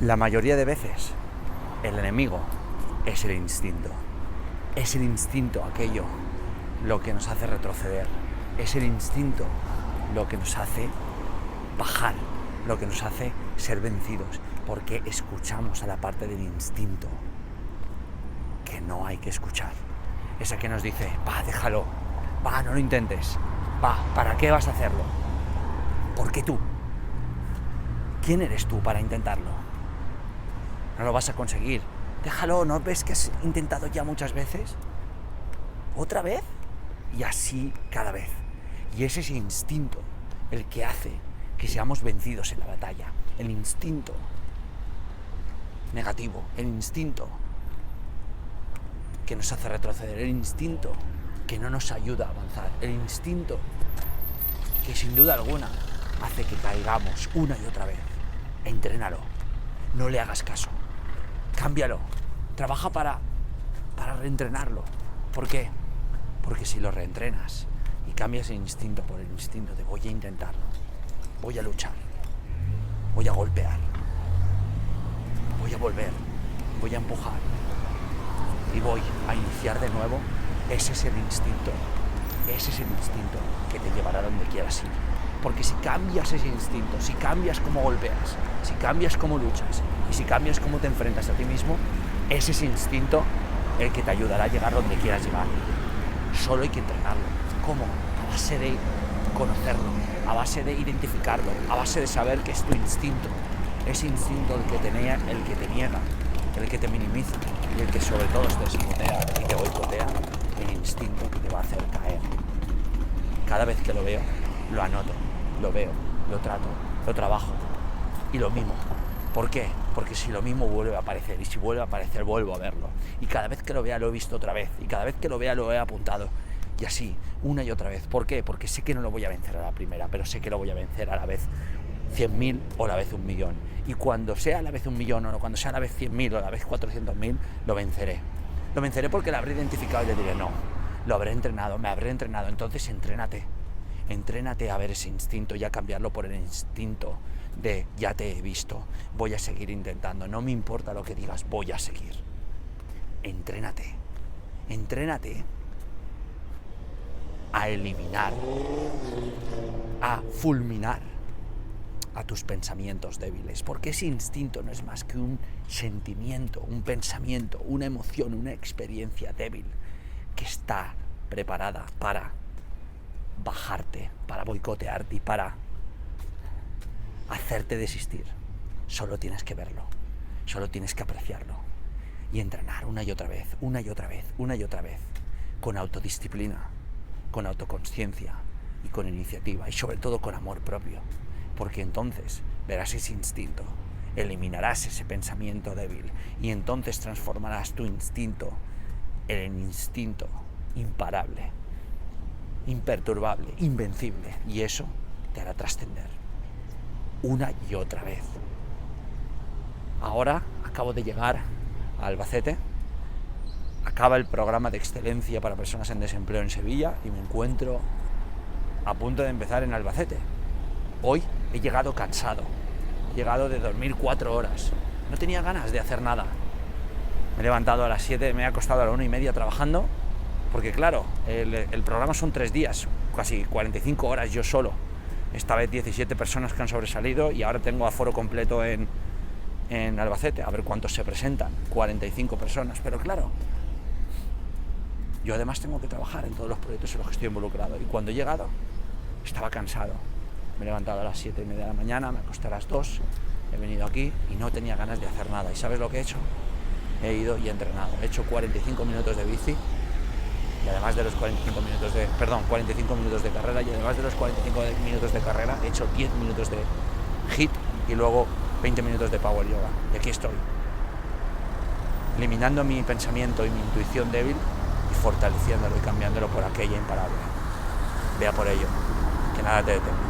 La mayoría de veces el enemigo es el instinto. Es el instinto aquello lo que nos hace retroceder. Es el instinto lo que nos hace bajar, lo que nos hace ser vencidos, porque escuchamos a la parte del instinto que no hay que escuchar. Esa que nos dice, va, déjalo, va, no lo intentes, va, ¿para qué vas a hacerlo? ¿Por qué tú? ¿Quién eres tú para intentarlo? No lo vas a conseguir. Déjalo, ¿no ves que has intentado ya muchas veces? ¿Otra vez? Y así cada vez. Y es ese instinto el que hace que seamos vencidos en la batalla. El instinto negativo, el instinto que nos hace retroceder, el instinto que no nos ayuda a avanzar, el instinto que sin duda alguna hace que caigamos una y otra vez. Entrénalo, no le hagas caso, cámbialo, trabaja para reentrenarlo. ¿Por qué? Porque si lo reentrenas y cambias el instinto por el instinto de voy a intentarlo, voy a luchar, voy a golpear, voy a volver, voy a empujar y voy a iniciar de nuevo, ese es el instinto que te llevará donde quieras ir. Porque si cambias ese instinto, si cambias cómo golpeas, si cambias cómo luchas y si cambias cómo te enfrentas a ti mismo, es ese instinto el que te ayudará a llegar donde quieras llegar. Solo hay que entrenarlo. ¿Cómo? A base de conocerlo, a base de identificarlo, a base de saber que es tu instinto. Ese instinto el que te niega, el que te minimiza y el que sobre todo te sabotea y te boicotea, el instinto que te va a hacer caer. Cada vez que lo veo, lo anoto, lo veo, lo trato, lo trabajo y lo mimo. ¿Por qué? Porque si lo mismo vuelve a aparecer y si vuelve a aparecer vuelvo a verlo. Y cada vez que lo vea lo he visto otra vez y cada vez que lo vea lo he apuntado. Y así, una y otra vez. ¿Por qué? Porque sé que no lo voy a vencer a la primera, pero sé que lo voy a vencer a la vez 100.000 o a la vez 1.000.000. Y cuando sea a la vez 1.000.000 o cuando sea a la vez 100.000 o a la vez 400.000, lo venceré. Lo venceré porque lo habré identificado y le diré, no, lo habré entrenado, me habré entrenado. Entonces entrénate. Entrénate a ver ese instinto y a cambiarlo por el instinto de ya te he visto, voy a seguir intentando, no me importa lo que digas, voy a seguir. Entrénate a eliminar, a fulminar a tus pensamientos débiles, porque ese instinto no es más que un sentimiento, un pensamiento, una emoción, una experiencia débil que está preparada para bajarte, para boicotearte y para hacerte desistir. Solo tienes que verlo, solo tienes que apreciarlo y entrenar una y otra vez, con autodisciplina, con autoconsciencia y con iniciativa y sobre todo con amor propio, porque entonces verás ese instinto, eliminarás ese pensamiento débil y entonces transformarás tu instinto en el instinto imparable, imperturbable, invencible, y eso te hará trascender una y otra vez. Ahora acabo de llegar a Albacete, acaba el programa de excelencia para personas en desempleo en Sevilla y me encuentro a punto de empezar en Albacete. Hoy he llegado cansado, he llegado de dormir 4 horas, no tenía ganas de hacer nada. Me he levantado a las 7, me he acostado a la 1:30 trabajando, porque claro, el programa son 3 días, casi 45 horas yo solo. Esta vez 17 personas que han sobresalido y ahora tengo aforo completo en Albacete, a ver cuántos se presentan, 45 personas, pero claro, yo además tengo que trabajar en todos los proyectos en los que estoy involucrado y cuando he llegado estaba cansado, me he levantado a las 7:30 de la mañana, me acosté a las 2, he venido aquí y no tenía ganas de hacer nada. ¿Y sabes lo que he hecho? He ido y he entrenado, he hecho 45 minutos de bici y además de los 45 minutos de carrera y además de los 45 minutos de carrera he hecho 10 minutos de HIIT y luego 20 minutos de power yoga. Y aquí estoy, eliminando mi pensamiento y mi intuición débil y fortaleciéndolo y cambiándolo por aquella imparable. Vea por ello, que nada te detenga.